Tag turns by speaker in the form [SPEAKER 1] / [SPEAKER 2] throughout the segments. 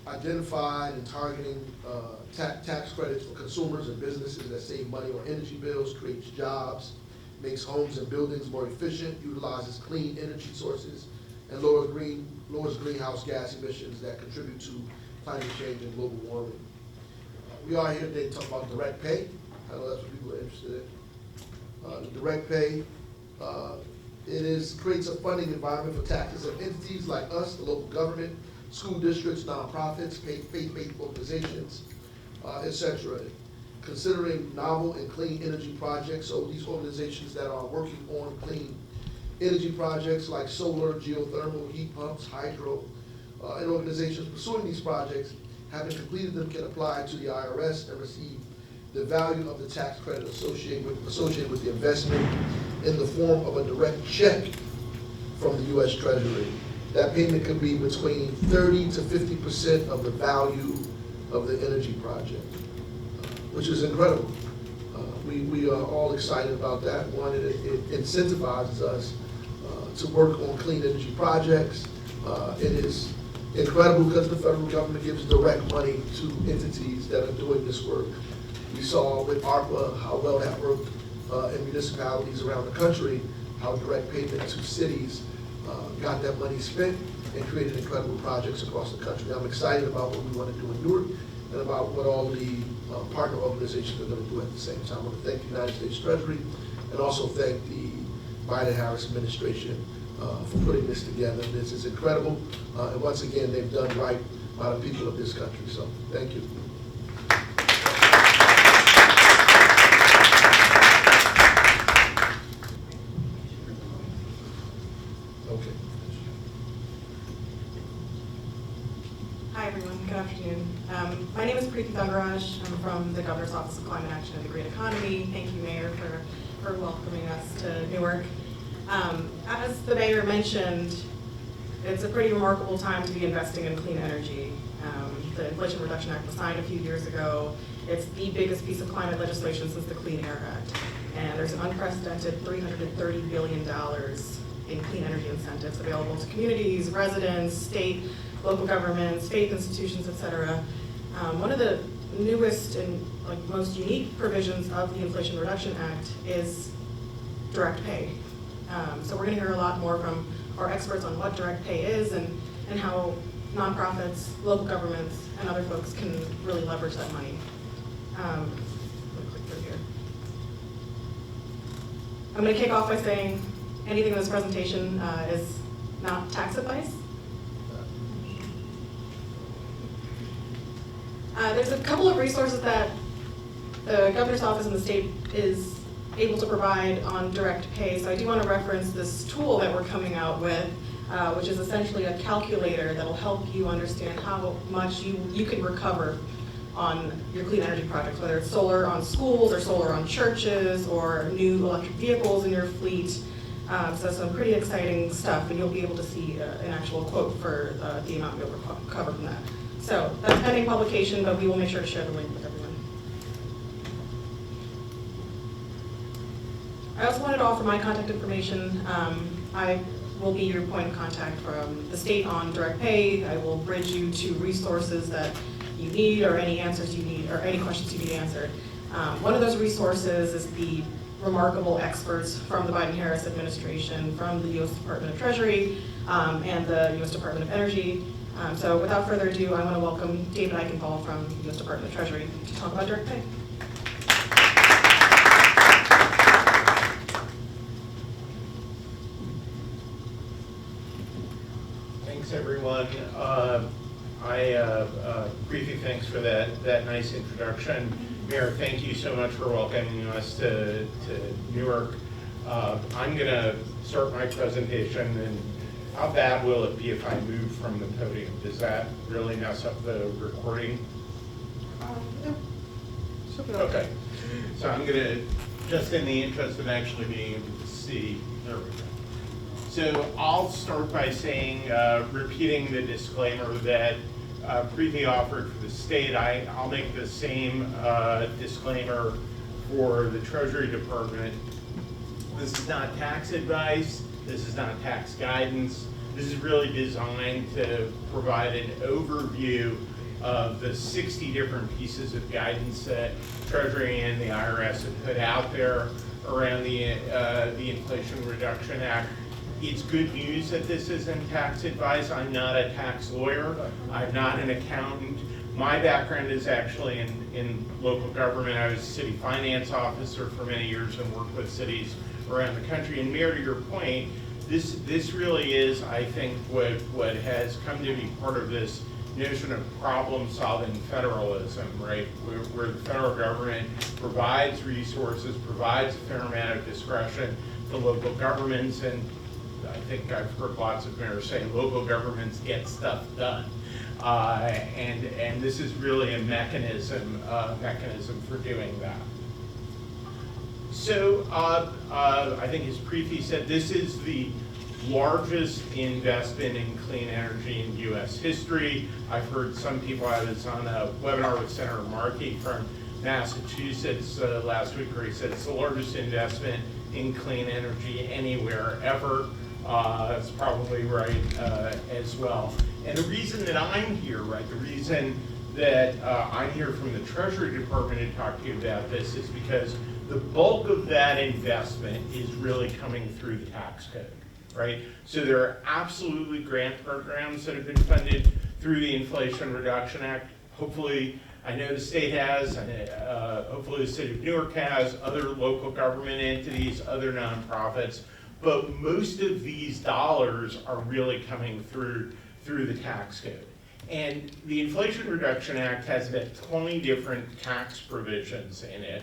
[SPEAKER 1] identified and targeting tax credits for consumers and businesses that save money on energy bills, creates jobs, makes homes and buildings more efficient, utilizes clean energy sources, and lowers greenhouse gas emissions that contribute to climate change and global warming. We are here today to talk about direct pay. I know that's what people are interested in. The direct pay, creates a funding environment for taxes of entities like us, the local government, school districts, nonprofits, faith-based organizations, etc. Considering novel and clean energy projects, so these organizations that are working on clean energy projects like solar, geothermal, heat pumps, hydro, and organizations pursuing these projects, having completed them, can apply to the IRS and receive the value of the tax credit associated with the investment in the form of a direct check from the U.S. Treasury. That payment could be between 30 to 50% of the value of the energy project, which is incredible. We are all excited about that. One, it incentivizes us to work on clean energy projects. It is incredible because the federal government gives direct money to entities that are doing this work. We saw with ARPA how well that worked in municipalities around the country, how direct payment to cities got that money spent and created incredible projects across the country. I'm excited about what we want to do in Newark and about what all the partner organizations are going to do at the same time. I want to thank the United States Treasury and also thank the Biden-Harris administration for putting this together. This is incredible, and once again, they've done right by the people of this country, so thank you. Okay.
[SPEAKER 2] Hi everyone, good afternoon. My name is Preeti Thangaraj. I'm from the Governor's Office of Climate Action and the Green Economy. Thank you, Mayor, for welcoming us to Newark. As the Mayor mentioned, it's a pretty remarkable time to be investing in clean energy. The Inflation Reduction Act was signed a few years ago. It's the biggest piece of climate legislation since the Clean Air Act. And there's an unprecedented $330 billion in clean energy incentives available to communities, residents, state, local governments, faith institutions, et cetera. One of the newest and most unique provisions of the Inflation Reduction Act is direct pay. So we're going to hear a lot more from our experts on what direct pay is and how nonprofits, local governments, and other folks can really leverage that money. Let me click through here. I'm going to kick off by saying anything in this presentation is not tax advice. There's a couple of resources that the Governor's Office and the state is able to provide on direct pay. So I do want to reference this tool that we're coming out with, which is essentially a calculator that will help you understand how much you can recover on your clean energy projects, whether it's solar on schools or solar on churches or new electric vehicles in your fleet. So some pretty exciting stuff, and you'll be able to see an actual quote for the amount you'll recover from that. So that's pending publication, but we will make sure to share the link with everyone. I also wanted to offer my contact information. I will be your point of contact from the state on direct pay. I will bridge you to resources that you need or any answers you need or any questions you need answered. One of those resources is the remarkable experts from the Biden-Harris administration, from the U.S. Department of Treasury and the U.S. Department of Energy. So without further ado, I want to welcome David Eichenthal from the U.S. Department of Treasury to talk about direct pay.
[SPEAKER 3] Thanks, everyone. Preeti, thanks for that nice introduction. Mayor, thank you so much for welcoming us to Newark. I'm going to start my presentation, and how bad will it be if I move from the podium? Does that really mess up the recording? No. Okay. So I'm going to, just in the interest of actually being able to see, there we go. So I'll start by saying, repeating the disclaimer that Preeti offered for the state. I'll make the same disclaimer for the Treasury Department. This is not tax advice. This is not tax guidance. This is really designed to provide an overview of the 60 different pieces of guidance that Treasury and the IRS have put out there around the Inflation Reduction Act. It's good news that this isn't tax advice. I'm not a tax lawyer. I'm not an accountant. My background is actually in local government. I was a city finance officer for many years and worked with cities around the country. And Mayor, to your point, this really is, I think, what has come to be part of this notion of problem-solving federalism, right? Where the federal government provides resources, provides a fair amount of discretion to local governments, and I think I've heard lots of mayors say local governments get stuff done. And this is really a mechanism for doing that. So I think as Preeti said, this is the largest investment in clean energy in U.S. history. I've heard some people, I was on a webinar with Senator Markey from Massachusetts last week, where he said it's the largest investment in clean energy anywhere ever. That's probably right as well. And the reason that I'm here, right, the reason that I'm here from the Treasury Department to talk to you about this is because the bulk of that investment is really coming through the tax code, right? So there are absolutely grant programs that have been funded through the Inflation Reduction Act. Hopefully, I know the state has, hopefully the city of Newark has, other local government entities, other nonprofits, but most of these dollars are really coming through the tax code. And the Inflation Reduction Act has about 20 different tax provisions in it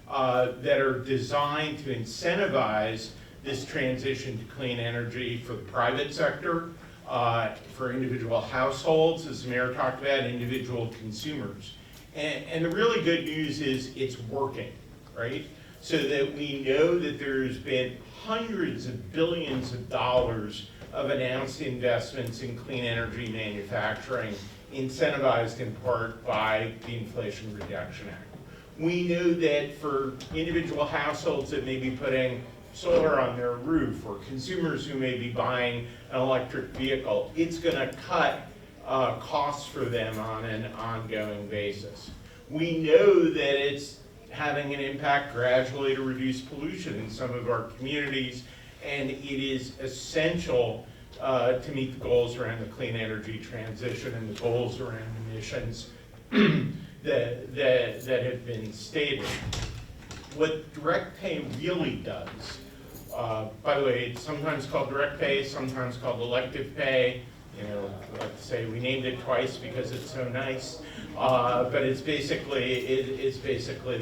[SPEAKER 3] that are designed to incentivize this transition to clean energy for the private sector, for individual households, as the mayor talked about, individual consumers. And the really good news is it's working, right? So that we know that there's been hundreds of billions of dollars of announced investments in clean energy manufacturing, incentivized in part by the Inflation Reduction Act. We know that for individual households that may be putting solar on their roof, or consumers who may be buying an electric vehicle, it's going to cut costs for them on an ongoing basis. We know that it's having an impact gradually to reduce pollution in some of our communities, and it is essential to meet the goals around the clean energy transition and the goals around emissions that have been stated. What direct pay really does, by the way, it's sometimes called direct pay, sometimes called elective pay. You know, I like to say we named it twice because it's so nice, but it's basically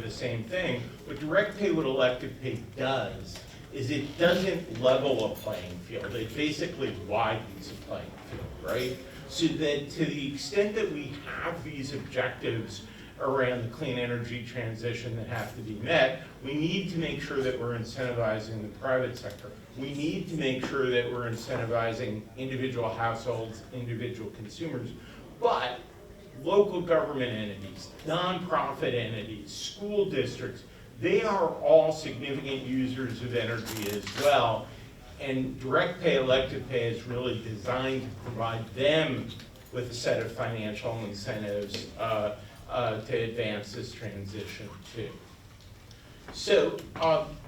[SPEAKER 3] the same thing. What direct pay, what elective pay does, is it doesn't level a playing field. It basically widens a playing field, right? So that to the extent that we have these objectives around the clean energy transition that have to be met, we need to make sure that we're incentivizing the private sector. We need to make sure that we're incentivizing individual households, individual consumers, but local government entities, nonprofit entities, school districts, they are all significant users of energy as well. And direct pay, elective pay is really designed to provide them with a set of financial incentives to advance this transition too. So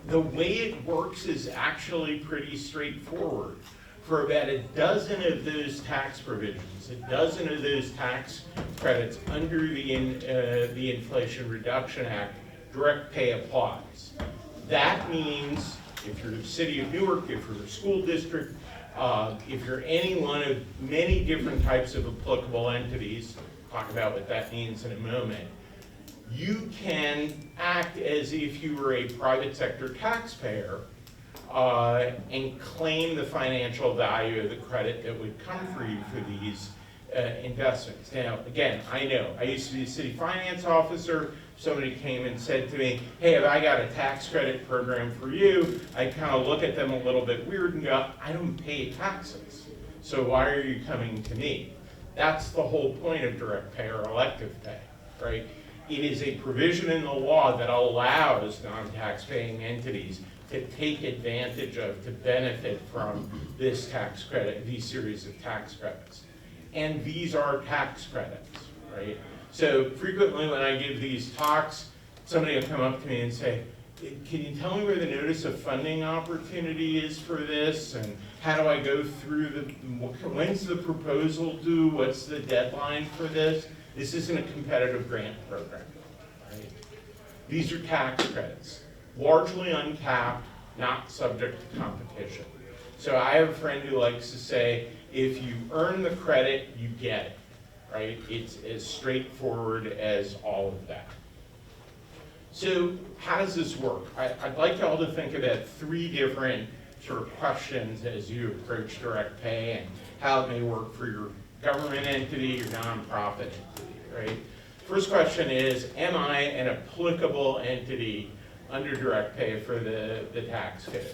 [SPEAKER 3] the way it works is actually pretty straightforward. For about a dozen of those tax provisions, a dozen of those tax credits under the Inflation Reduction Act, direct pay applies. That means if you're the city of Newark, if you're a school district, if you're any one of many different types of applicable entities, talk about what that means in a moment, you can act as if you were a private sector taxpayer and claim the financial value of the credit that would come for you for these investments. Now, again, I know, I used to be a city finance officer. Somebody came and said to me, hey, have I got a tax credit program for you? I kind of look at them a little bit weird and go, I don't pay taxes, so why are you coming to me? That's the whole point of direct pay or elective pay, right? It is a provision in the law that allows non-tax paying entities to take advantage of, to benefit from this tax credit, these series of tax credits. And these are tax credits, right? So frequently when I give these talks, somebody will come up to me and say, can you tell me where the notice of funding opportunity is for this? And how do I go through when's the proposal due? What's the deadline for this? This isn't a competitive grant program, right? These are tax credits, largely uncapped, not subject to competition. So I have a friend who likes to say, if you earn the credit, you get it, right? It's as straightforward as all of that. So how does this work? I'd like y'all to think about 3 different sort of questions as you approach direct pay and how it may work for your government entity, your nonprofit entity, right? First question is, am I an applicable entity under direct pay for the tax code?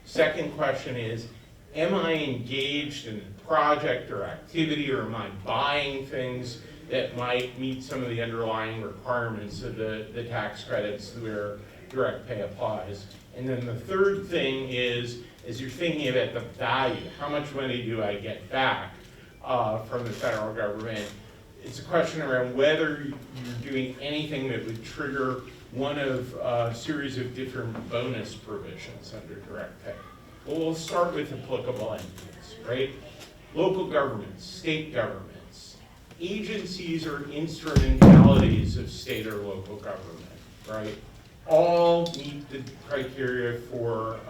[SPEAKER 3] Second question is, am I engaged in a project or activity, or am I buying things that might meet some of the underlying requirements of the tax credits where direct pay applies? And then the third thing is, as you're thinking about the value, how much money do I get back from the federal government? It's a question around whether you're doing anything that would trigger one of a series of different bonus provisions under direct pay. Well, we'll start with applicable entities, right? Local governments, state governments, agencies or instrumentalities of state or local government, right? All meet the criteria for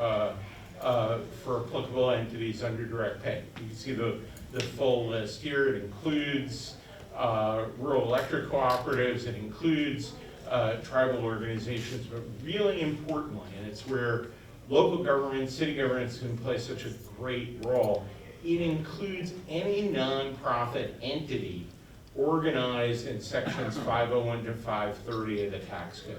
[SPEAKER 3] applicable entities under direct pay. You can see the full list here. It includes rural electric cooperatives, it includes tribal organizations, but really importantly, and it's where local governments, city governments can play such a great role, it includes any nonprofit entity organized in sections 501 to 530 of the tax code,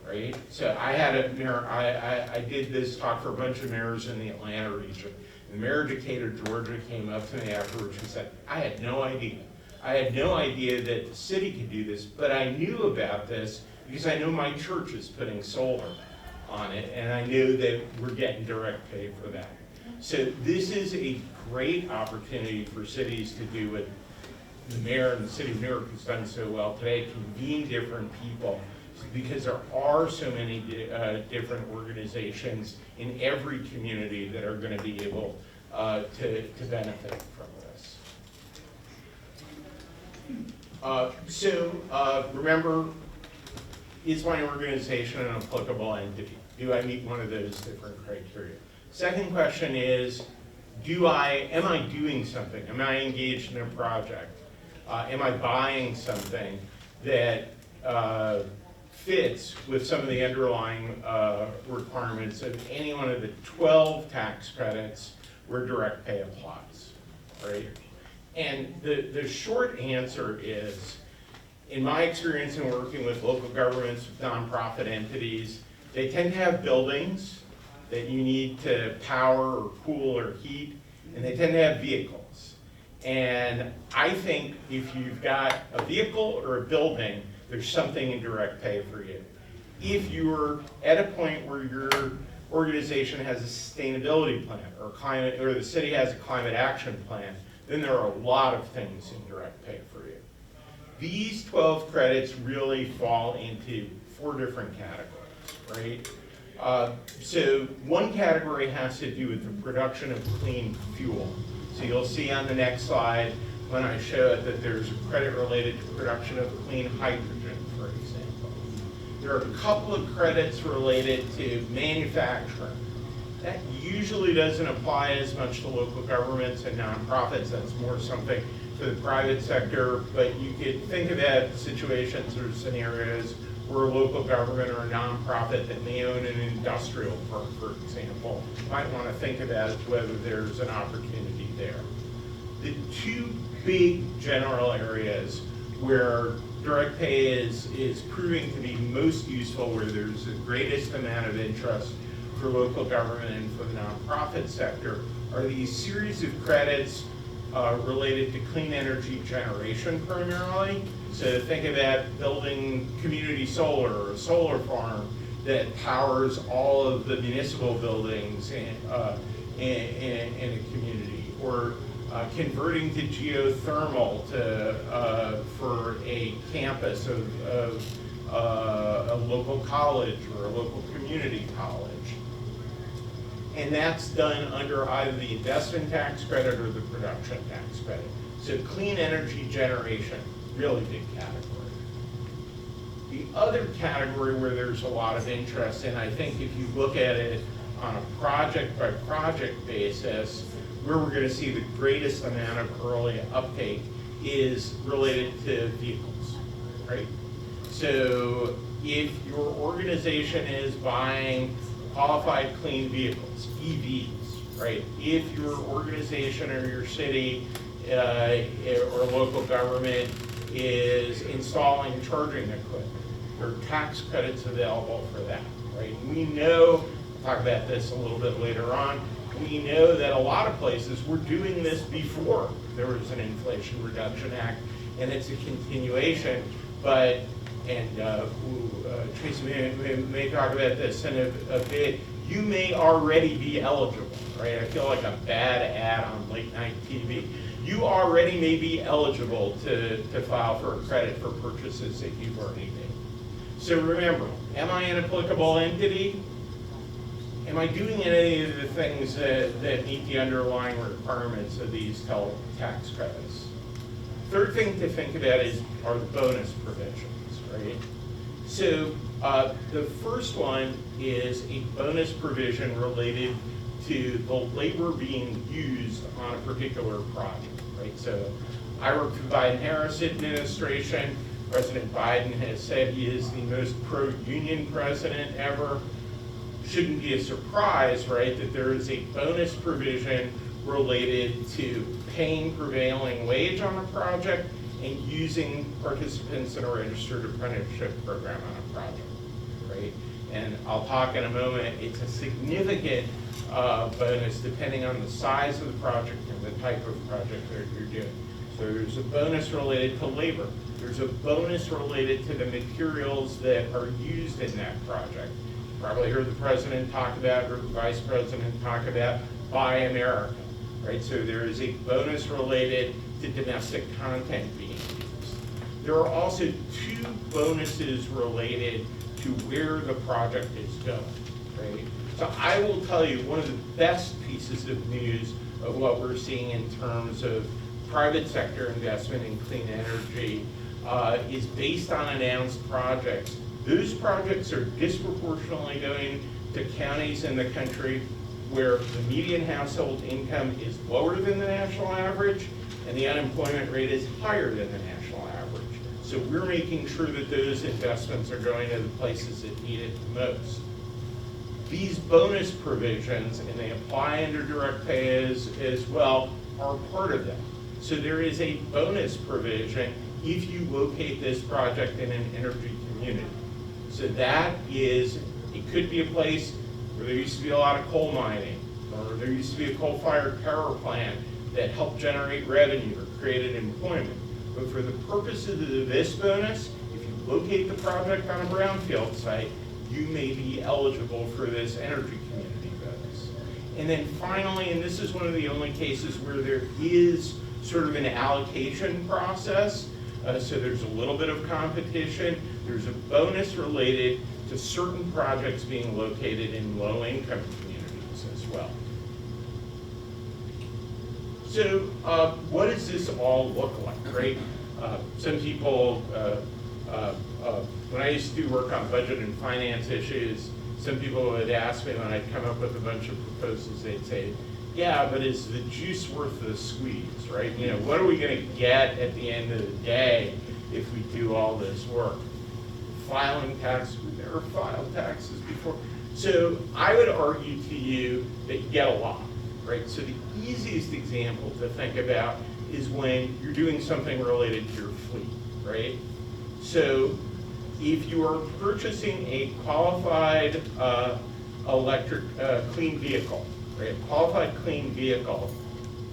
[SPEAKER 3] right? So I had a mayor, I did this talk for a bunch of mayors in the Atlanta region. The mayor of Decatur, Georgia came up to me afterwards and said, I had no idea. I had no idea that the city could do this, but I knew about this because I know my church is putting solar on it, and I knew that we're getting direct pay for that. So this is a great opportunity for cities to do what the mayor and the city of Newark has done so well today, convene different people, because there are so many different organizations in every community that are going to be able to benefit from this. Remember, is my organization an applicable entity? Do I meet one of those different criteria? Second question is, am I doing something? Am I engaged in a project? Am I buying something that fits with some of the underlying requirements of any one of the 12 tax credits where direct pay applies, right? And the short answer is, in my experience in working with local governments, with nonprofit entities, they tend to have buildings that you need to power or cool or heat, and they tend to have vehicles. And I think if you've got a vehicle or a building, there's something in direct pay for you. If you're at a point where your organization has a sustainability plan, or the city has a climate action plan, then there are a lot of things in direct pay for you. These 12 credits really fall into 4 different categories, right? So one category has to do with the production of clean fuel. So you'll see on the next slide when I show it that there's a credit related to production of clean hydrogen, for example. There are a couple of credits related to manufacturing. That usually doesn't apply as much to local governments and nonprofits. That's more something for the private sector, but you could think about situations or scenarios where a local government or a nonprofit that may own an industrial park, for example, might want to think about whether there's an opportunity there. The 2 big general areas where direct pay is proving to be most useful, where there's the greatest amount of interest for local government and for the nonprofit sector, are these series of credits related to clean energy generation primarily. So think about building community solar or a solar farm that powers all of the municipal buildings in a community, or converting to geothermal for a campus of a local college or a local community college. And that's done under either the investment tax credit or the production tax credit. So clean energy generation, really big category. The other category where there's a lot of interest, and I think if you look at it on a project by project basis, where we're going to see the greatest amount of early uptake is related to vehicles, right? So if your organization is buying qualified clean vehicles, EVs, right? If your organization or your city or local government is installing charging equipment, there are tax credits available for that, right? We know, we'll talk about this a little bit later on, we know that a lot of places were doing this before there was an Inflation Reduction Act, and it's a continuation, but, and Tracy may talk about this in a bit, you may already be eligible, right? I feel like a bad ad on late night TV. You already may be eligible to file for a credit for purchases that you've already made. So remember, am I an applicable entity? Am I doing any of the things that meet the underlying requirements of these tax credits? Third thing to think about are the bonus provisions, right? So the first one is a bonus provision related to the labor being used on a particular project, right? So I work for the Biden-Harris administration. President Biden has said he is the most pro-union president ever. Shouldn't be a surprise, right, that there is a bonus provision related to paying prevailing wage on a project and using participants in a registered apprenticeship program on a project, right? And I'll talk in a moment, it's a significant bonus depending on the size of the project and the type of project that you're doing. So there's a bonus related to labor. There's a bonus related to the materials that are used in that project. Probably heard the president talk about, or the vice president talk about, Buy America, right? So there is a bonus related to domestic content being used. There are also two bonuses related to where the project is going, right? So I will tell you, one of the best pieces of news of what we're seeing in terms of private sector investment in clean energy is based on announced projects. Those projects are disproportionately going to counties in the country where the median household income is lower than the national average and the unemployment rate is higher than the national average. So we're making sure that those investments are going to the places that need it the most. These bonus provisions, and they apply under direct pay as well, are part of that. So there is a bonus provision if you locate this project in an energy community. So that is, it could be a place where there used to be a lot of coal mining, or there used to be a coal-fired power plant that helped generate revenue or created employment. But for the purposes of this bonus, if you locate the project on a brownfield site, you may be eligible for this energy community bonus. And then finally, and this is one of the only cases where there is sort of an allocation process, so there's a little bit of competition. There's a bonus related to certain projects being located in low-income communities as well. So what does this all look like, right? Some people, when I used to do work on budget and finance issues, some people would ask me when I'd come up with a bunch of proposals, they'd say, yeah, but is the juice worth the squeeze, right? You know, what are we going to get at the end of the day if we do all this work? Filing taxes, we've never filed taxes before. So I would argue to you that you get a lot, right? So the easiest example to think about is when you're doing something related to your fleet, right? So if you are purchasing a qualified electric clean vehicle, right? A qualified clean vehicle,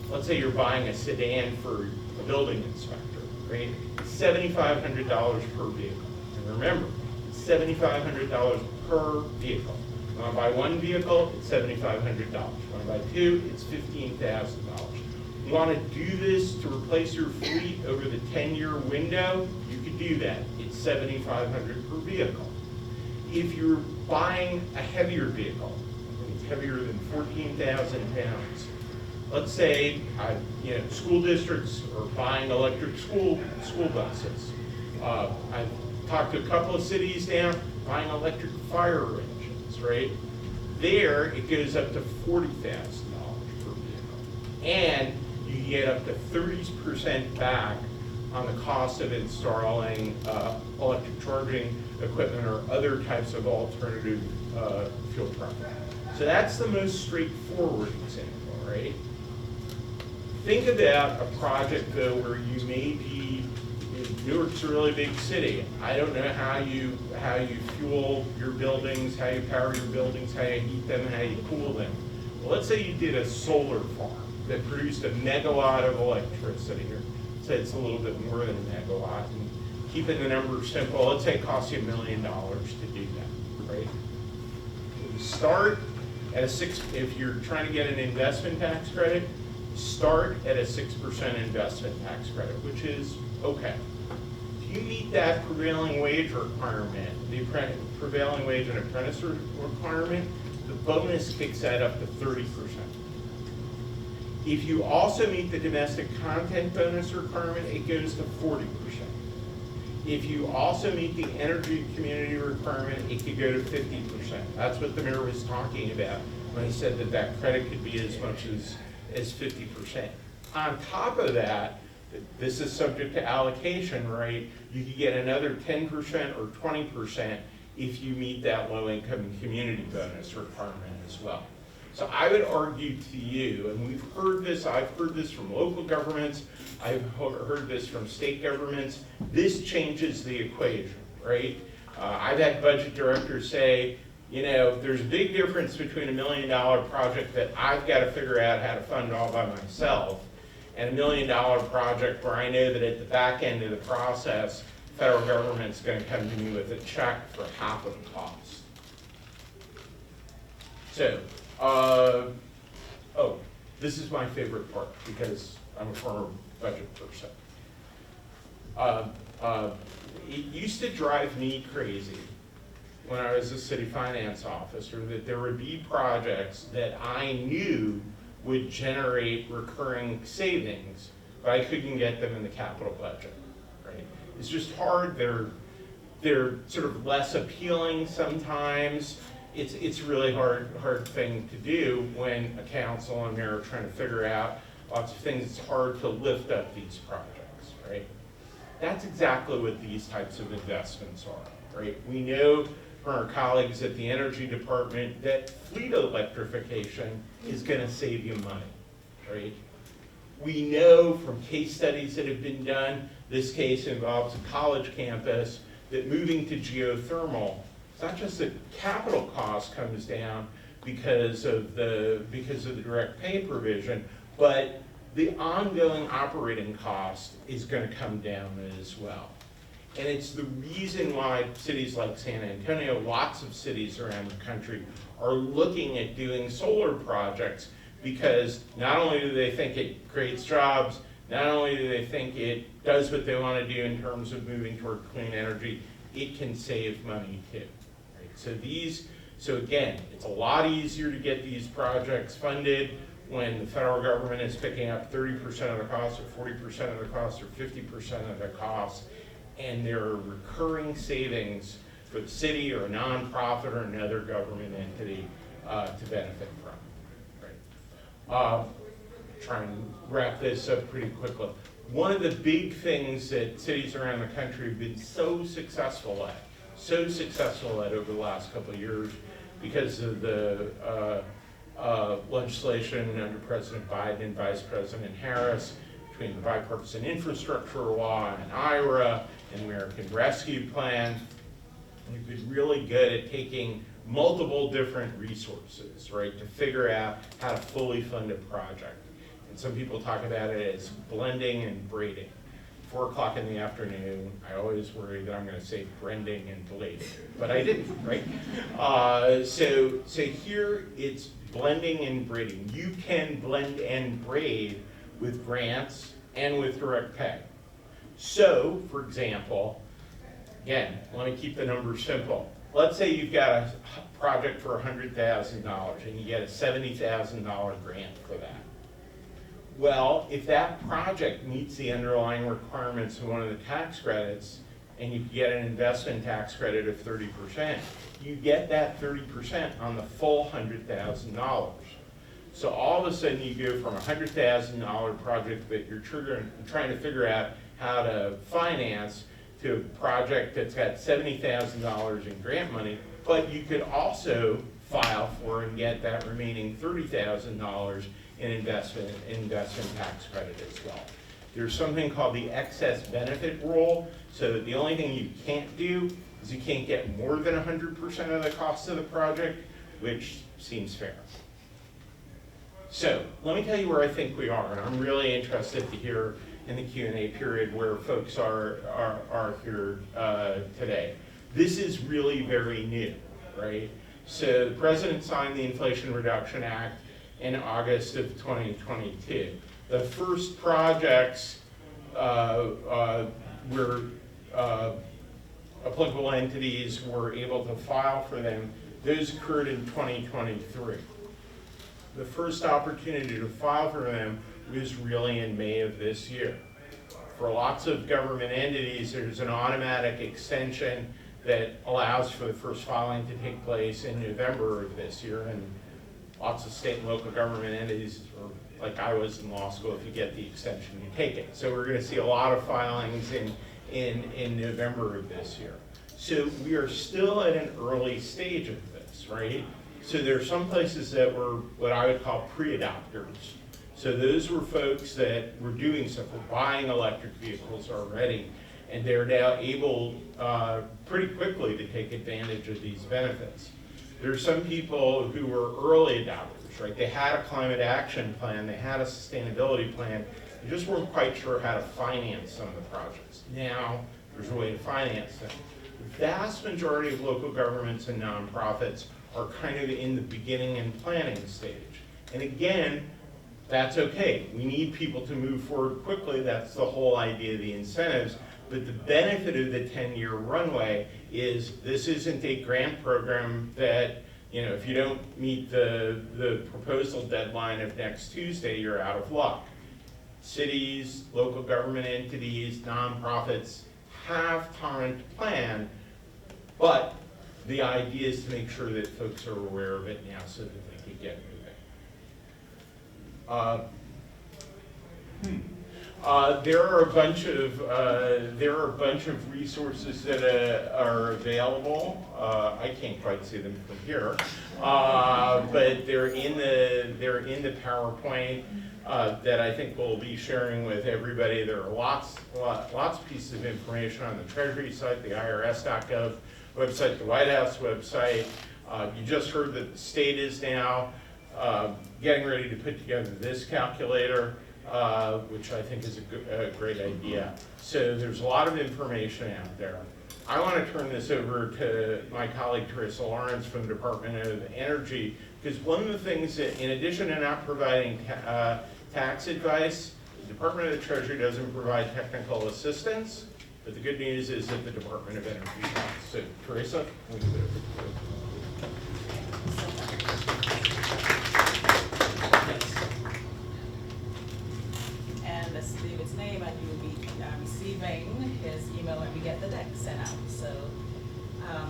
[SPEAKER 3] let's say you're buying a sedan for a building inspector, right? It's $7,500 per vehicle. And remember, it's $7,500 per vehicle. You want to buy one vehicle, it's $7,500. You want to buy two, it's $15,000. want to do this to replace your fleet over the 10-year window, you could do that. It's $7,500 per vehicle. If you're buying a heavier vehicle, heavier than 14,000 pounds, let's say school districts are buying electric school buses. I've talked to a couple of cities now buying electric fire engines, right? There, it goes up to $40,000 per vehicle. And you get up to 30% back on the cost of installing electric charging equipment or other types of alternative fuel products. So that's the most straightforward example, right? Think about a project though where you may be, Newark's a really big city. I don't know how you fuel your buildings, how you power your buildings, how you heat them, how you cool them. Well, let's say you did a solar farm that produced a megawatt of electricity, or say it's a little bit more than a megawatt, and keeping the numbers simple, let's say it costs you $1 million to do that, right? You start at if you're trying to get an investment tax credit, start at a 6% investment tax credit, which is okay. If you meet that prevailing wage requirement, the prevailing wage and apprentice requirement, the bonus kicks that up to 30%. If you also meet the domestic content bonus requirement, it goes to 40%. If you also meet the energy community requirement, it could go to 50%. That's what the mayor was talking about when he said that that credit could be as much as 50%. On top of that, this is subject to allocation, right? You could get another 10% or 20% if you meet that low-income community bonus requirement as well. So I would argue to you, and we've heard this, I've heard this from local governments, I've heard this from state governments, this changes the equation, right? I've had budget directors say, there's a big difference between $1 million project that I've got to figure out how to fund all by myself, and $1 million project where I know that at the back end of the process, federal government's going to come to me with a check for half of the cost. So, this is my favorite part because I'm a former budget person. It used to drive me crazy when I was a city finance officer that there would be projects that I knew would generate recurring savings, but I couldn't get them in the capital budget, right? It's just hard. They're sort of less appealing sometimes. It's a really hard thing to do when a council and mayor are trying to figure out lots of things. It's hard to lift up these projects, right? That's exactly what these types of investments are, right? We know from our colleagues at the Energy Department that fleet electrification is going to save you money, right? We know from case studies that have been done, this case involves a college campus, that moving to geothermal, it's not just that capital cost comes down because of the direct pay provision, but the ongoing operating cost is going to come down as well. And it's the reason why cities like San Antonio, lots of cities around the country, are looking at doing solar projects because not only do they think it creates jobs, not only do they think it does what they want to do in terms of moving toward clean energy, it can save money too. Right? So again, it's a lot easier to get these projects funded when the federal government is picking up 30% of the cost or 40% of the cost or 50% of the cost, and there are recurring savings for the city or a nonprofit or another government entity to benefit from. Right? Try and wrap this up pretty quickly. One of the big things that cities around the country have been so successful at over the last couple of years because of the legislation under President Biden and Vice President Harris, between the bipartisan infrastructure law and IRA and American Rescue Plan. We've been really good at taking multiple different resources, right, to figure out how to fully fund a project. And some people talk about it as blending and braiding. 4 o'clock in the afternoon, I always worry that I'm going to say brending and blading, but I didn't, right? So here it's blending and braiding. You can blend and braid with grants and with direct pay. So, for example, again, let me keep the numbers simple. Let's say you've got a project for $100,000 and you get a $70,000 grant for that. Well, if that project meets the underlying requirements of one of the tax credits, and you get an investment tax credit of 30%, you get that 30% on the full $100,000. So all of a sudden you go from a $100,000 project that you're trying to figure out how to finance to a project that's got $70,000 in grant money, but you could also file for and get that remaining $30,000 in investment tax credit as well. There's something called the excess benefit rule, so the only thing you can't do is you can't get more than 100% of the cost of the project, which seems fair. So let me tell you where I think we are, and I'm really interested to hear in the Q&A period where folks are here today. This is really very new, right? So the President signed the Inflation Reduction Act in August of 2022. The first projects where applicable entities were able to file for them, those occurred in 2023. The first opportunity to file for them was really in May of this year. For lots of government entities, there's an automatic extension that allows for the first filing to take place in November of this year, and lots of state and local government entities, or like I was in law school, if you get the extension, you take it. So we're going to see a lot of filings in November of this year. So we are still at an early stage of this, right? So there are some places that were what I would call pre-adopters. So those were folks that were doing stuff, were buying electric vehicles already, and they're now able pretty quickly to take advantage of these benefits. There are some people who were early adopters, right? They had a climate action plan, they had a sustainability plan, they just weren't quite sure how to finance some of the projects. Now, there's a way to finance them. The vast majority of local governments and nonprofits are kind of in the beginning and planning stage. And again, that's okay. We need people to move forward quickly. That's the whole idea of the incentives. But the benefit of the 10-year runway is this isn't a grant program that, you know, if you don't meet the proposal deadline of next Tuesday, you're out of luck. Cities, local government entities, nonprofits have time to plan, but the idea is to make sure that folks are aware of it now so that they can get moving. There are a bunch of resources that are available. I can't quite see them from here, but they're in the PowerPoint that I think we'll be sharing with everybody. There are lots of pieces of information on the Treasury site, the IRS.gov website, the White House website. You just heard that the state is now getting ready to put together this calculator, which I think is a great idea. So there's a lot of information out there. I want to turn this over to my colleague Teresa Lawrence from the Department of Energy, because one of the things that, in addition to not providing tax advice, the Department of the Treasury doesn't provide technical assistance, but the good news is that the Department of Energy does. So Teresa,
[SPEAKER 4] and let's leave his name, and you'll be receiving his email when we get the deck sent out. So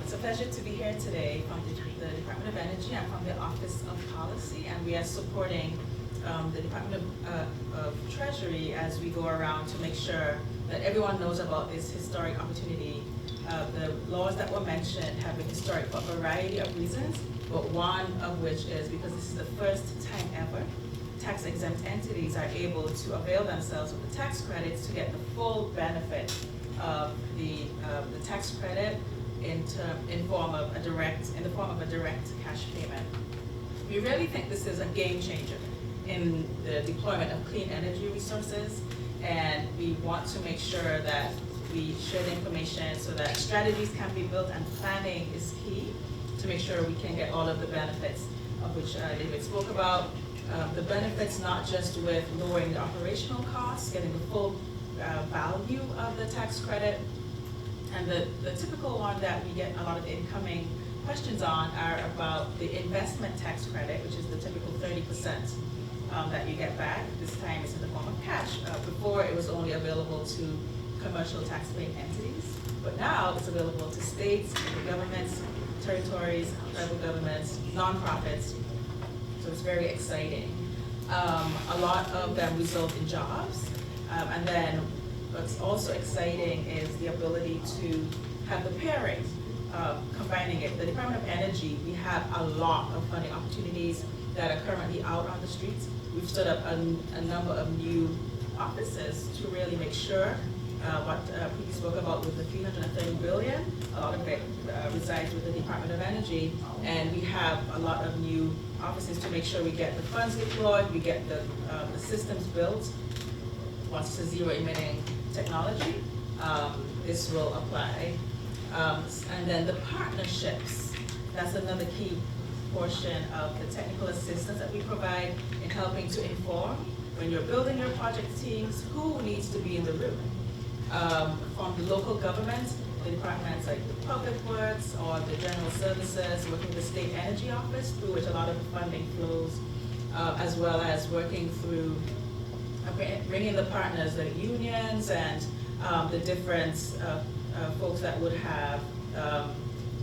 [SPEAKER 4] it's a pleasure to be here today from the Department of Energy and from the Office of Policy, and we are supporting the Department of Treasury as we go around to make sure that everyone knows about this historic opportunity. The laws that were mentioned have been historic for a variety of reasons, but one of which is because this is the first time ever tax-exempt entities are able to avail themselves of the tax credits to get the full benefit of the tax credit in the form of a direct cash payment. We really think this is a game changer in the deployment of clean energy resources, and we want to make sure that we share the information so that strategies can be built, and planning is key to make sure we can get all of the benefits of which David spoke about. The benefits not just with lowering the operational costs, getting the full value of the tax credit, and the typical one that we get a lot of incoming questions on are about the investment tax credit, which is the typical 30% that you get back. This time it's in the form of cash. Before it was only available to commercial tax-paying entities, but now it's available to states, governments, territories, tribal governments, nonprofits. So it's very exciting. A lot of them result in jobs, and then what's also exciting is the ability to have the pairing, combining it. The Department of Energy, we have a lot of funding opportunities that are currently out on the streets. We've stood up a number of new offices to really make sure what Preeti spoke about with the $330 billion, a lot of it resides with the Department of Energy, and we have a lot of new offices to make sure we get the funds deployed, we get the systems built. Once it's a zero-emitting technology, this will apply. And then the partnerships, that's another key portion of the technical assistance that we provide in helping to inform when you're building your project teams, who needs to be in the room. From the local government, the departments like the Public Works or the General Services, working with the State Energy Office, through which a lot of the funding flows, as well as working through bringing the partners, the unions and the different folks that would have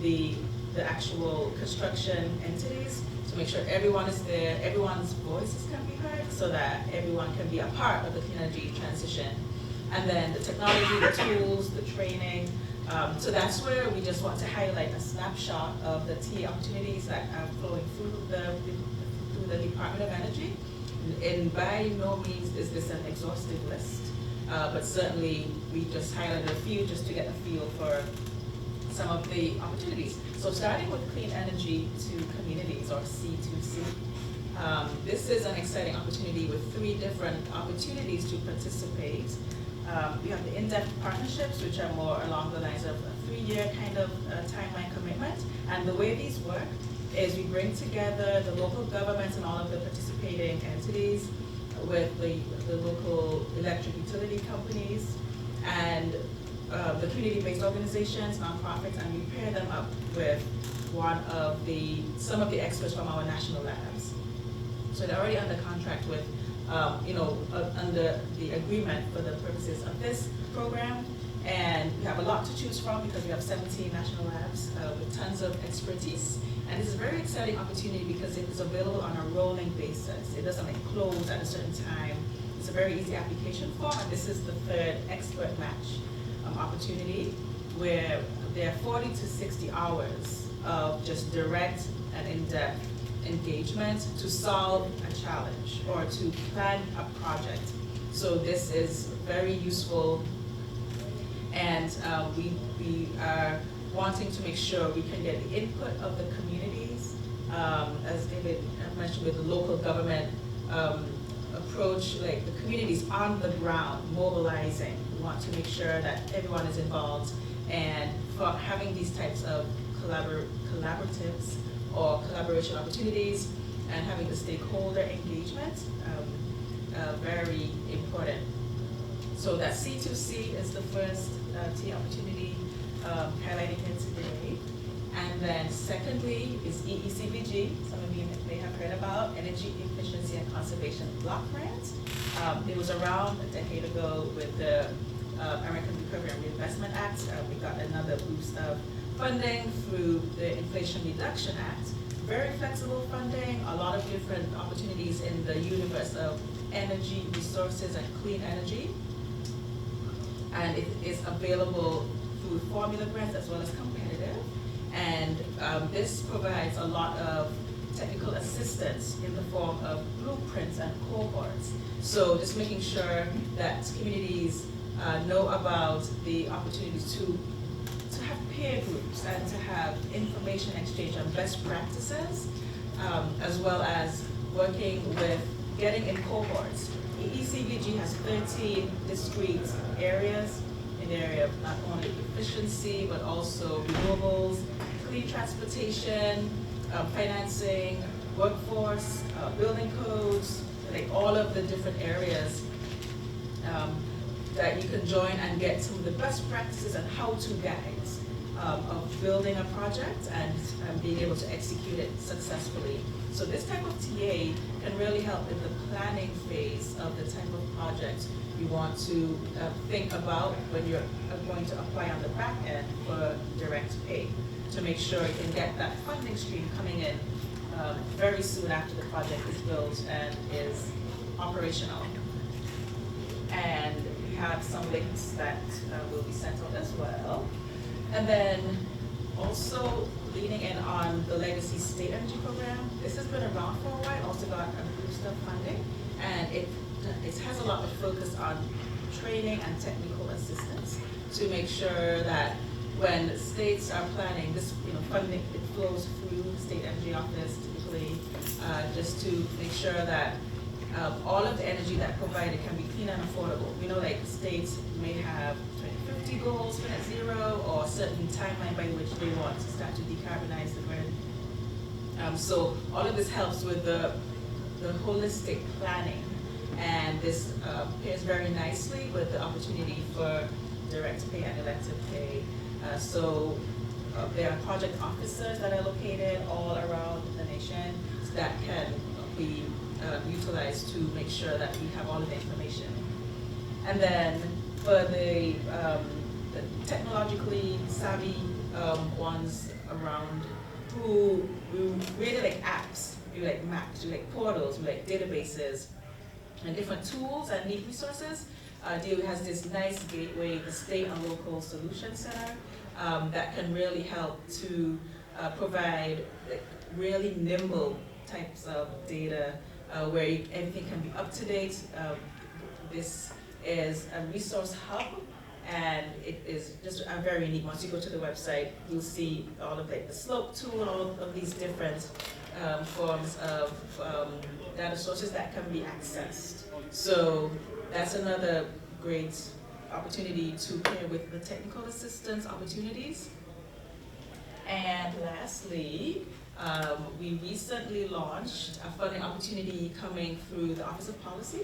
[SPEAKER 4] the actual construction entities, to make sure everyone is there, everyone's voices can be heard, so that everyone can be a part of the clean energy transition. And then the technology, the tools, the training. So that's where we just want to highlight a snapshot of the TA opportunities that are flowing through the Department of Energy. And by no means is this an exhaustive list, but certainly we just highlighted a few just to get a feel for some of the opportunities. So starting with clean energy to communities, or C2C. This is an exciting opportunity with 3 different opportunities to participate. We have the in-depth partnerships, which are more along the lines of a 3-year kind of timeline commitment. And the way these work is we bring together the local governments and all of the participating entities with the local electric utility companies and the community-based organizations, nonprofits, and we pair them up with some of the experts from our national labs. So they're already under contract with, under the agreement for the purposes of this program. And we have a lot to choose from because we have 17 national labs with tons of expertise. And this is a very exciting opportunity because it is available on a rolling basis. It doesn't close at a certain time. It's a very easy application form, and this is the 3rd expert match opportunity, where there are 40 to 60 hours of just direct and in-depth engagement to solve a challenge or to plan a project. So this is very useful, and we are wanting to make sure we can get the input of the communities, as David mentioned, with the local government approach, like the communities on the ground mobilizing. We want to make sure that everyone is involved, and for having these types of collaboratives or collaboration opportunities and having the stakeholder engagement, very important. So that C2C is the first T opportunity highlighted here today. And then secondly is EECBG, some of you may have heard about, Energy Efficiency and Conservation Block Grant. It was around a decade ago with the American Recovery and Reinvestment Act. We got another boost of funding through the Inflation Reduction Act. Very flexible funding, a lot of different opportunities in the universe of energy, resources, and clean energy. And it is available through formula grants as well as competitive. And this provides a lot of technical assistance in the form of blueprints and cohorts. So just making sure that communities know about the opportunities to have peer groups and to have information exchange on best practices, as well as working with getting in cohorts. EECBG has 13 discrete areas in the area of not only efficiency, but also renewables, clean transportation, financing, workforce, building codes, like all of the different areas that you can join and get some of the best practices and how-to guides of building a project and being able to execute it successfully. So this type of TA can really help in the planning phase of the type of project you want to think about when you're going to apply on the back end for direct pay, to make sure you can get that funding stream coming in very soon after the project is built and is operational. And we have some links that will be sent out as well. And then also leaning in on the Legacy State Energy Program. This has been around for a while, also got a boost of funding, and it has a lot of focus on training and technical assistance to make sure that when states are planning this, funding, it flows through the state energy office typically, just to make sure that all of the energy that provided can be clean and affordable. We know like states may have 2050 goals for net zero or a certain timeline by which they want to start to decarbonize the grid. So all of this helps with the holistic planning, and this pairs very nicely with the opportunity for direct pay and elective pay. So there are project officers that are located all around the nation that can be utilized to make sure that we have all of the information. And then for the technologically savvy ones around who really like apps, we like maps, we like portals, we like databases, and different tools and need resources. DOE has this nice gateway, the State and Local Solution Center, that can really help to provide like, really nimble types of data where everything can be up to date. This is a resource hub, and it is just a very neat. Once you go to the website, you'll see all of the slope tool and all of these different forms of data sources that can be accessed. So that's another great opportunity to pair with the technical assistance opportunities. And lastly, we recently launched a funding opportunity coming through the Office of Policy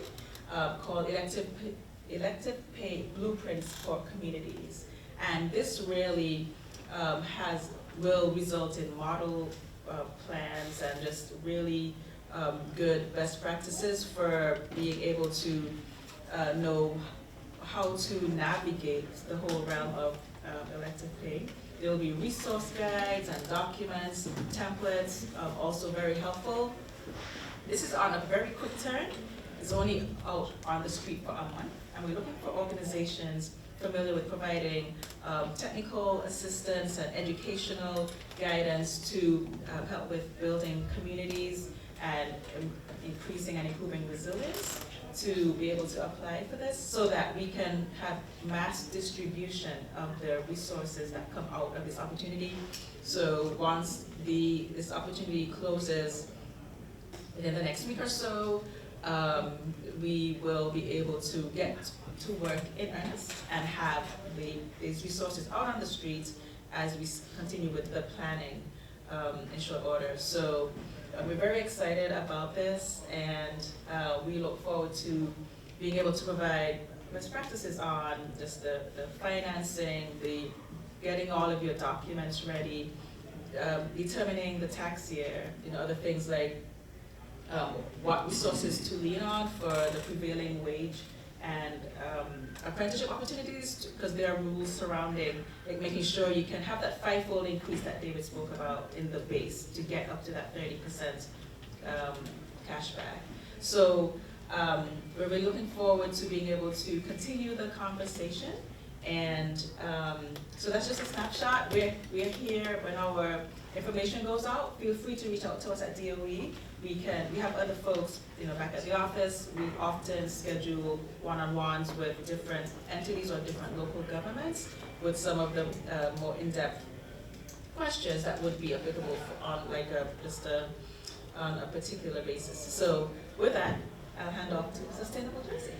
[SPEAKER 4] called Elective Pay Blueprints for Communities. And this really will result in model plans and just really good best practices for being able to know how to navigate the whole realm of elective pay. There will be resource guides and documents, templates, also very helpful. This is on a very quick turn. It's only out on the street for a month, and we're looking for organizations familiar with providing technical assistance and educational guidance to help with building communities and increasing and improving resilience, to be able to apply for this so that we can have mass distribution of the resources that come out of this opportunity. So once this opportunity closes within the next week or so, we will be able to get to work in earnest and have these resources out on the streets as we continue with the planning in short order. So we're very excited about this, and we look forward to being able to provide best practices on just the financing, the getting all of your documents ready, determining the tax year, other things like what resources to lean on for the prevailing wage and apprenticeship opportunities, because there are rules surrounding like making sure you can have that fivefold increase that David spoke about in the base to get up to that 30% cash back. So we're really looking forward to being able to continue the conversation. And so that's just a snapshot. We're here when our information goes out. Feel free to reach out to us at DOE. We have other folks, back at the office. We often schedule one-on-ones with different entities or different local governments with some of the more in-depth questions that would be applicable on on a particular basis. So with that, I'll hand off to Sustainable Jersey.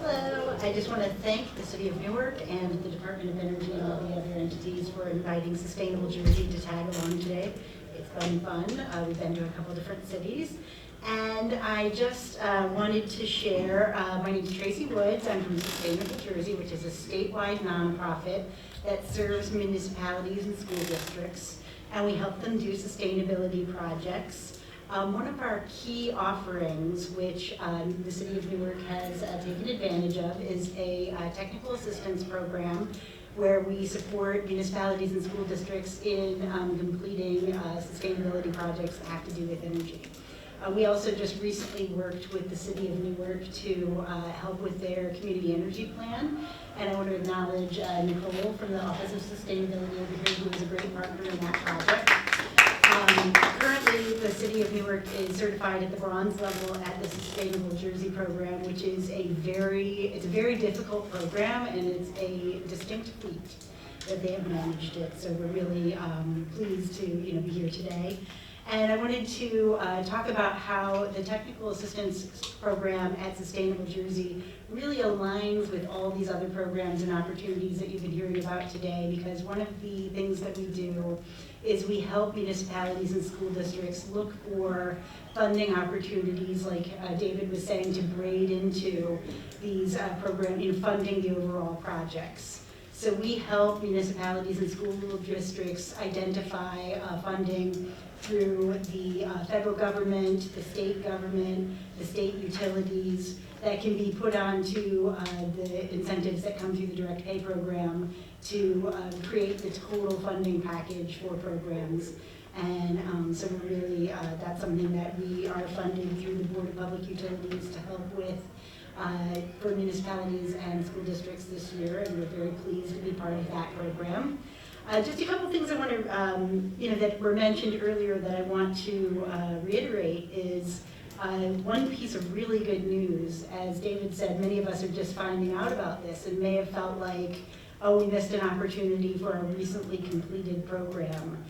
[SPEAKER 5] Hello, I just want to thank the City of Newark and the Department of Energy and all the other entities for inviting Sustainable Jersey to tag along today. It's been fun. We've been to a couple different cities. And I just wanted to share, my name is Tracy Woods. I'm from Sustainable Jersey, which is a statewide nonprofit that serves municipalities and school districts. And we help them do sustainability projects. One of our key offerings, which the City of Newark has taken advantage of, is a technical assistance program where we support municipalities and school districts in completing sustainability projects that have to do with energy. We also just recently worked with the City of Newark to help with their community energy plan. And I want to acknowledge Nicole from the Office of Sustainability over here, who is a great partner in that project. Currently, the City of Newark is certified at the bronze level at the Sustainable Jersey program, which is it's a very difficult program, and it's a distinct feat that they have managed it. So we're really pleased to be here today. And I wanted to talk about how the technical assistance program at Sustainable Jersey really aligns with all these other programs and opportunities that you've been hearing about today, because one of the things that we do is we help municipalities and school districts look for funding opportunities, like David was saying, to braid into these programs, funding the overall projects. So we help municipalities and school districts identify funding through the federal government, the state utilities, that can be put onto the incentives that come through the direct pay program to create the total funding package for programs. And so we're really, that's something that we are funding through the Board of Public Utilities to help with for municipalities and school districts this year, and we're very pleased to be part of that program. Just a couple things I want to, that were mentioned earlier that I want to reiterate is one piece of really good news. As David said, many of us are just finding out about this and may have felt like, oh, we missed an opportunity for a recently completed program.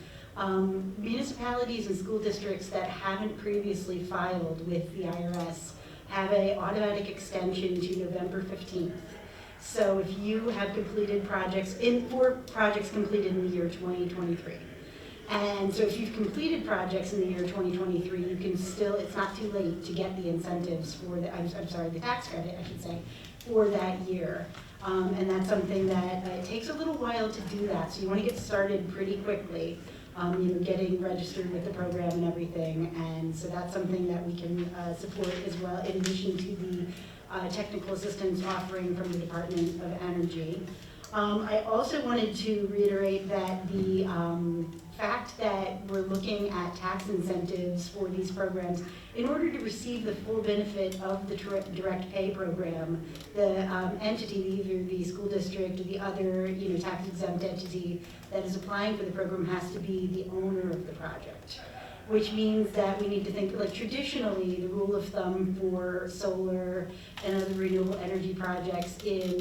[SPEAKER 5] Municipalities and school districts that haven't previously filed with the IRS have an automatic extension to November 15th. So if you have completed projects, for projects completed in the year 2023. And so if you've completed projects in the year 2023, you can still, it's not too late to get the incentives for the, I'm sorry, the tax credit, I should say, for that year. And that's something that it takes a little while to do that. So you want to get started pretty quickly, getting registered with the program and everything. And so that's something that we can support as well, in addition to the technical assistance offering from the Department of Energy. I also wanted to reiterate that the fact that we're looking at tax incentives for these programs, in order to receive the full benefit of the direct pay program, the entity, either the school district or the other tax exempt entity that is applying for the program, has to be the owner of the project. Which means that we need to think, like traditionally, the rule of thumb for solar and other renewable energy projects in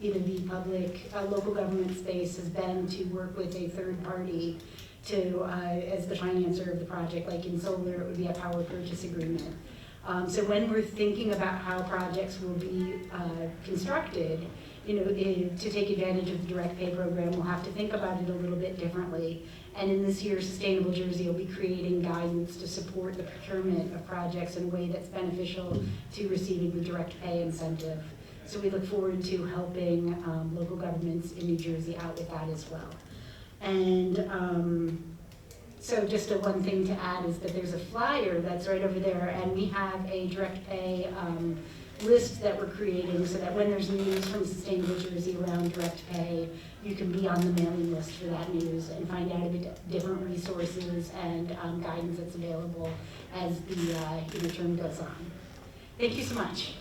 [SPEAKER 5] the public, local government space has been to work with a third party to, as the financer of the project. Like in solar, it would be a power purchase agreement. So when we're thinking about how projects will be constructed, to take advantage of the direct pay program, we'll have to think about it a little bit differently. And in this year's Sustainable Jersey, will be creating guidance to support the procurement of projects in a way that's beneficial to receiving the direct pay incentive. So we look forward to helping local governments in New Jersey out with that as well. And so just one thing to add is that there's a flyer that's right over there, and we have a direct pay list that we're creating so that when there's news from Sustainable Jersey around direct pay, you can be on the mailing list for that news and find out about different resources and guidance that's available as the term goes on. Thank you so much.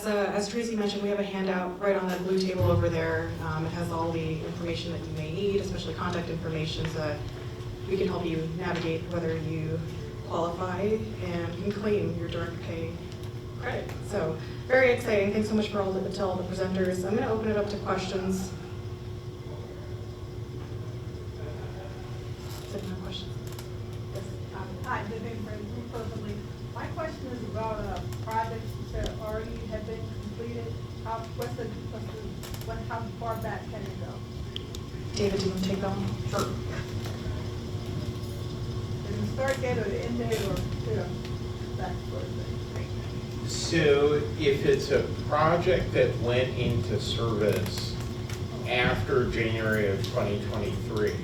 [SPEAKER 2] As Tracy mentioned, we have a handout right on that blue table over there. It has all the information that you may need, especially contact information, so that we can help you navigate whether you qualify and can claim your direct pay credit. So very exciting. Thanks so much for all the presenters. I'm going to open it up to questions. Is there no questions? Yes.
[SPEAKER 6] Hi, Vivian from Personally. My question is about projects that already have been completed. How far back can it go?
[SPEAKER 2] David, do you want to take that one?
[SPEAKER 1] Sure.
[SPEAKER 6] Is it start date or the end date or, that sort of thing?
[SPEAKER 3] So if it's a project that went into service after January of 2023,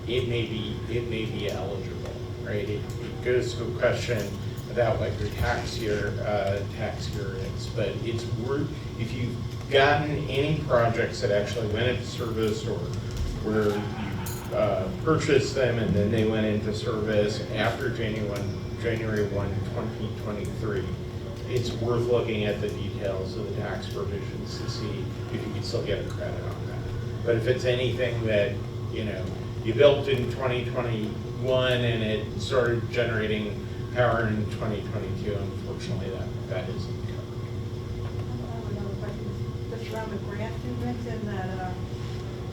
[SPEAKER 3] it may be eligible, right? It goes to a question about what your tax year is, but it's worth, if you've gotten any projects that actually went into service or where you purchased them and then they went into service after January 1, 2023, it's worth looking at the details of the tax provisions to see if you can still get a credit on that. But if it's anything that, you built in 2021 and it started generating power in 2022, unfortunately that isn't covered.
[SPEAKER 6] I have another question, just around the grant. You mentioned that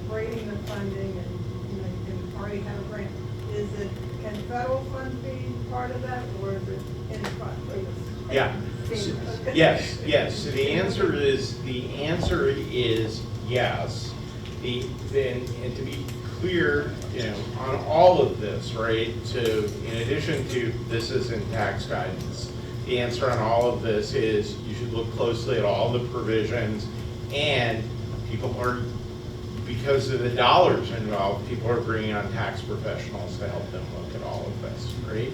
[SPEAKER 6] grading the funding and, you can already have a grant. Can federal funds be part of that, or is it in front?
[SPEAKER 3] Yeah. Yes. So the answer is yes. And to be clear, on all of this, right? So in addition to this isn't tax guidance, the answer on all of this is you should look closely at all the provisions, and people are, because of the dollars involved, people are bringing on tax professionals to help them look at all of this, right?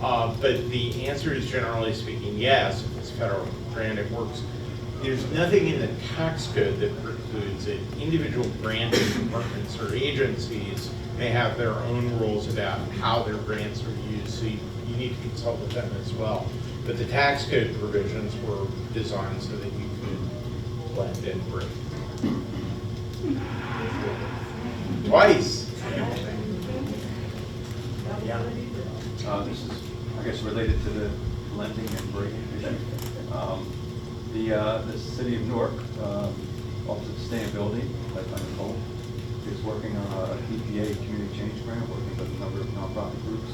[SPEAKER 3] But the answer is generally speaking yes. If it's federal grant, it works. There's nothing in the tax code that precludes it. Individual branches, departments, or agencies may have their own rules about how their grants are used, so you need to consult with them as well. But the tax code provisions were designed so that you could blend and break. Twice. Yeah.
[SPEAKER 7] This is, I guess, related to the lending and breaking issue. The city of Newark, Office of Sustainability, led by Nicole, is working on a EPA community change grant, working with a number of nonprofit groups,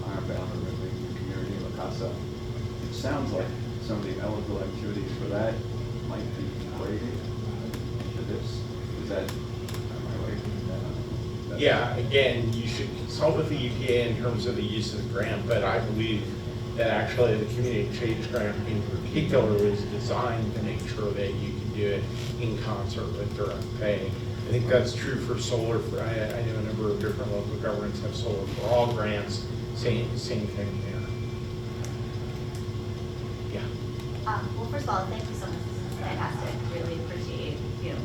[SPEAKER 7] Ironbound, Living in the Community, La Casa. It sounds like some of the eligible activities for that might be related to this. Is that, am I right?
[SPEAKER 3] Yeah, again, you should consult with the EPA in terms of the use of the grant, but I believe that actually the community change grant in particular was designed to make sure that you can do it in concert with direct pay. I think that's true for solar. I know a number of different local governments have solar for all grants. Same thing here. Yeah.
[SPEAKER 8] Well, first of all, thank you so much. This is fantastic. Really appreciate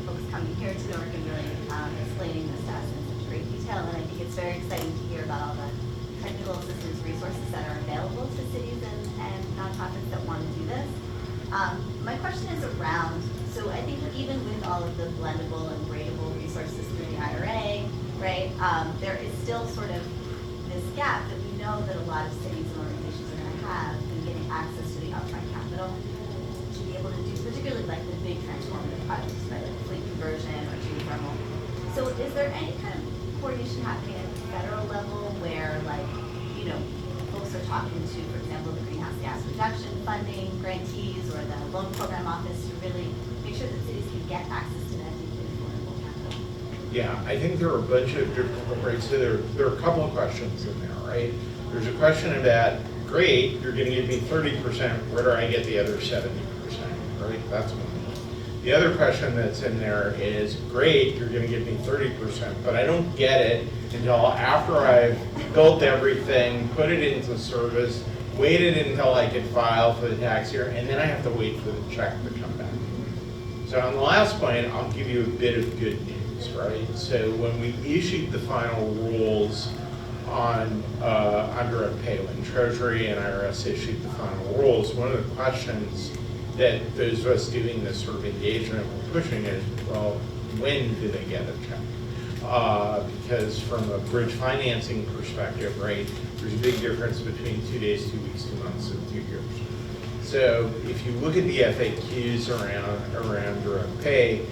[SPEAKER 8] folks coming here to Newark and really explaining this to us in such great detail. And I think it's very exciting to hear about all the technical assistance resources that are available to cities and nonprofits that want to do this. My question is around, so I think even with all of the blendable and gradable resources through the IRA, right, there is still sort of this gap that we know that a lot of cities and organizations are going to have in getting access to the upfront capital to be able to do, particularly like the big transformative projects, right, like fleet conversion or geothermal. So is there any kind of coordination happening at the federal level where, like, folks are talking to, for example, the greenhouse gas reduction funding grantees or the loan program office to really make sure that cities can get access to that deeply affordable capital?
[SPEAKER 3] Yeah, I think there are a bunch of different, right, so there are a couple of questions in there, right? There's a question about, great, you're gonna give me 30%, where do I get the other 70%, right? That's one. The other question that's in there is, great, you're gonna give me 30%, but I don't get it until after I've built everything, put it into service, waited until I could file for the tax year, and then I have to wait for the check to come back. So on the last point, I'll give you a bit of good news, right? So when we issued the final rules on direct pay, when Treasury and IRS issued the final rules, one of the questions that those of us doing this sort of engagement were pushing is, well, when do they get a check? Because from a bridge financing perspective, right, there's a big difference between 2 days, 2 weeks, 2 months, and 2 years. So if you look at the FAQs around direct pay,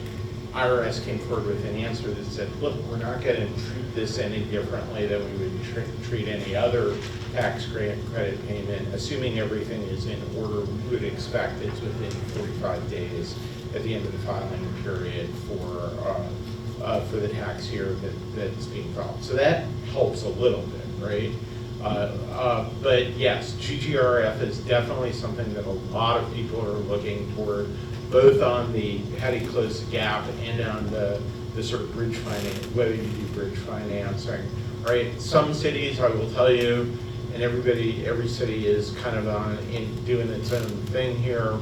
[SPEAKER 3] IRS came forward with an answer that said, look, we're not going to treat this any differently than we would treat any other tax credit payment, assuming everything is in order. We would expect it's within 45 days at the end of the filing period for the tax year that's being filed. So that helps a little bit, right? But yes, GGRF is definitely something that a lot of people are looking toward, both on the how do you close the gap and on the sort of bridge finance, whether you do bridge financing, right? Some cities, I will tell you, and every city is kind of doing its own thing here,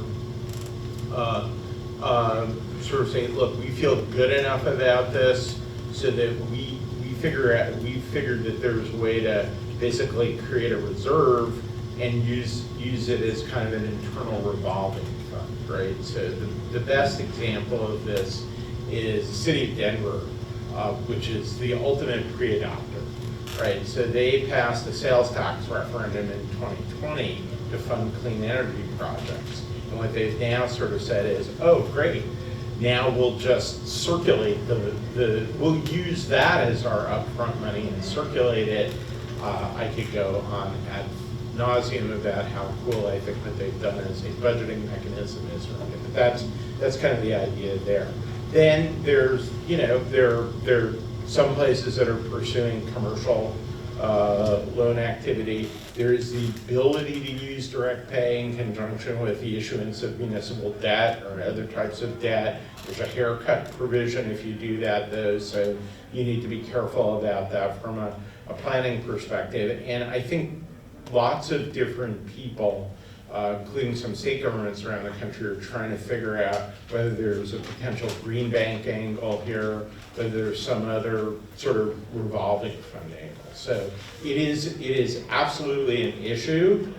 [SPEAKER 3] sort of saying, look, we feel good enough about this so that we figured that there's a way to basically create a reserve and use it as kind of an internal revolving fund, right? So the best example of this is the city of Denver, which is the ultimate pre-adopter, right? So they passed a sales tax referendum in 2020 to fund clean energy projects. And what they've now sort of said is, oh, great, now we'll just circulate we'll use that as our upfront money and circulate it. I could go on ad nauseum about how cool I think what they've done as a budgeting mechanism is, but that's kind of the idea there. Then there's, there are some places that are pursuing commercial loan activity. There's the ability to use direct pay in conjunction with the issuance of municipal debt or other types of debt. There's a haircut provision if you do that, though, so you need to be careful about that from a planning perspective. And I think lots of different people, including some state governments around the country, are trying to figure out whether there's a potential green bank angle here, whether there's some other sort of revolving fund angle. So it is absolutely an issue,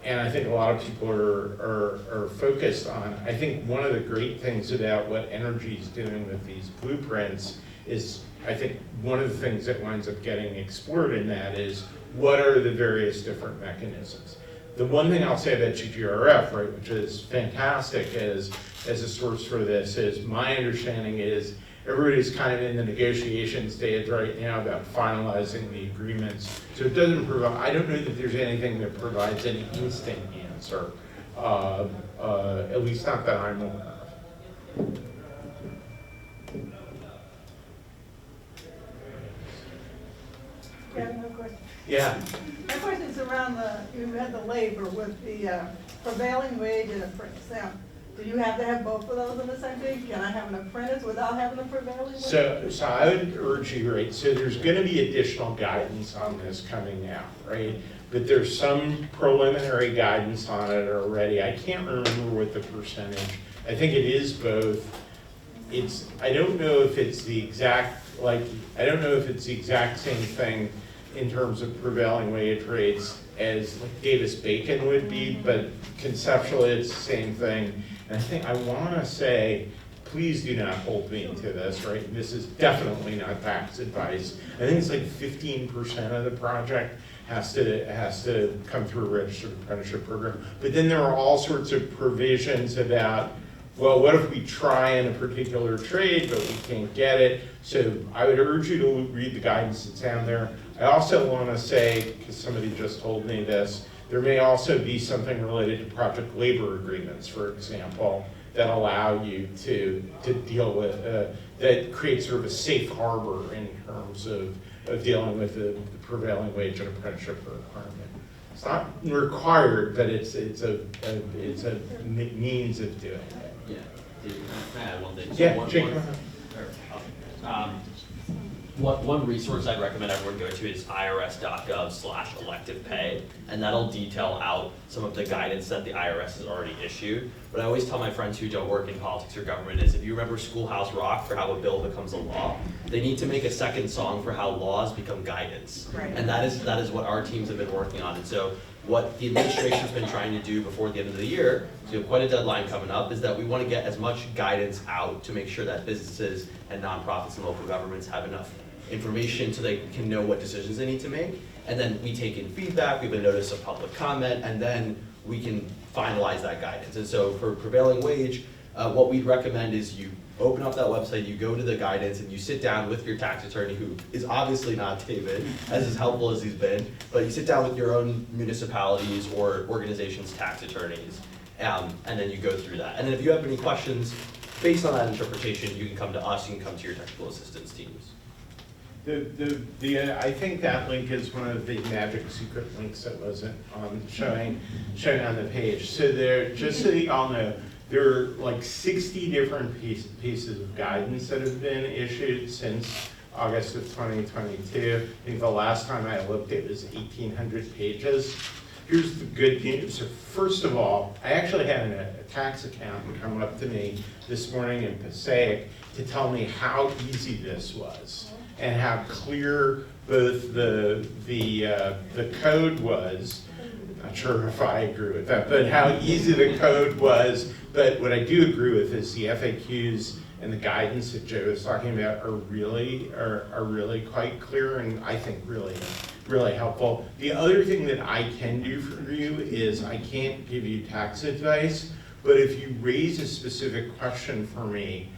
[SPEAKER 3] and I think a lot of people are focused on. I think one of the great things about what energy is doing with these blueprints is, I think one of the things that winds up getting explored in that is, what are the various different mechanisms? The one thing I'll say about GGRF, right, which is fantastic as a source for this, is my understanding is everybody's kind of in the negotiation stage right now about finalizing the agreements. So it doesn't provide, I don't know that there's anything that provides an instant answer, at least not that I'm aware of.
[SPEAKER 6] Yeah, no question.
[SPEAKER 3] Yeah.
[SPEAKER 6] My question is around you had the labor with the prevailing wage and apprentice. Now, do you have to have both of those in the same thing? Can I have an apprentice without having a prevailing wage?
[SPEAKER 3] So I would urge you, right, so there's gonna be additional guidance on this coming out, right? But there's some preliminary guidance on it already. I can't remember what the percentage, I think it is both. I don't know if it's the exact, I don't know if it's the exact same thing in terms of prevailing wage rates as Davis-Bacon would be, but conceptually it's the same thing. And I wanna say, please do not hold me to this, right? This is definitely not tax advice. I think it's like 15% of the project has to come through a registered apprenticeship program. But then there are all sorts of provisions about, well, what if we try in a particular trade, but we can't get it? So I would urge you to read the guidance that's down there. I also want to say, because somebody just told me this, there may also be something related to project labor agreements, for example, that allow you to deal with, that create sort of a safe harbor in terms of dealing with the prevailing wage and apprenticeship requirement. It's not required, but it's a means of doing it.
[SPEAKER 9] Yeah, can I add one thing?
[SPEAKER 3] Yeah, Jake.
[SPEAKER 9] One resource I'd recommend everyone go to is irs.gov/elective pay, and that'll detail out some of the guidance that the IRS has already issued. But I always tell my friends who don't work in politics or government is, if you remember Schoolhouse Rock for how a bill becomes a law, they need to make a second song for how laws become guidance.
[SPEAKER 2] Right.
[SPEAKER 9] And that is what our teams have been working on. And so what the administration's been trying to do before the end of the year, so we have quite a deadline coming up, is that we want to get as much guidance out to make sure that businesses and nonprofits and local governments have enough information so they can know what decisions they need to make. And then we take in feedback, we have a notice of public comment, and then we can finalize that guidance. And so for prevailing wage, what we'd recommend is you open up that website, you go to the guidance, and you sit down with your tax attorney, who is obviously not David, as helpful as he's been, but you sit down with your own municipalities or organizations' tax attorneys, and then you go through that. And then if you have any questions based on that interpretation, you can come to us, you can come to your technical assistance teams.
[SPEAKER 3] I think that link is one of the magic secret links that wasn't showing on the page. So there, just so you all know, there are like 60 different pieces of guidance that have been issued since August of 2022. I think the last time I looked, it was 1,800 pages. Here's the good news. So first of all, I actually had a tax accountant come up to me this morning in Passaic to tell me how easy this was and how clear both the code was. Not sure if I agree with that, but how easy the code was. But what I do agree with is the FAQs and the guidance that Joe was talking about are really quite clear, and I think really helpful. The other thing that I can do for you is I can't give you tax advice, but if you raise a specific question for me,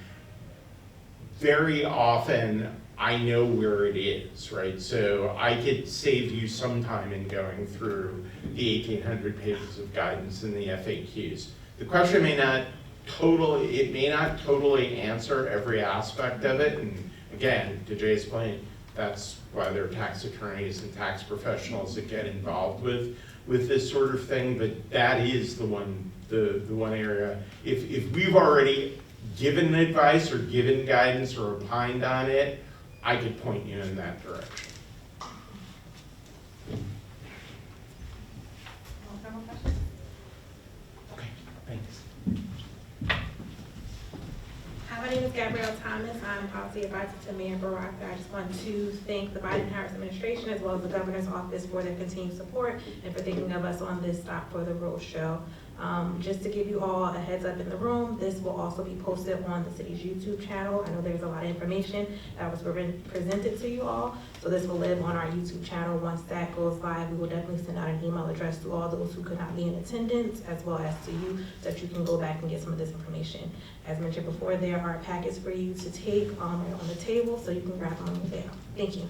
[SPEAKER 3] very often I know where it is, right? So I could save you some time in going through the 1,800 pages of guidance and the FAQs. The question may not totally answer every aspect of it, and again, to Jay's point, that's why there are tax attorneys and tax professionals that get involved with this sort of thing, but that is the one area. If we've already given advice or given guidance or opined on it, I could point you in that direction. Okay, thanks.
[SPEAKER 10] Hi, my name is Gabrielle Thomas. I'm policy advisor to Mayor Baraka. I just want to thank the Biden-Harris administration as well as the governor's office for their continued support and for thinking of us on this Stop for the Road show. Just to give you all a heads up in the room, this will also be posted on the city's YouTube channel. I know there's a lot of information that was presented to you all, so this will live on our YouTube channel. Once that goes live, we will definitely send out an email address to all those who could not be in attendance, as well as to you, so that you can go back and get some of this information. As mentioned before, there are packets for you to take on the table, so you can grab them on the way out. Thank you.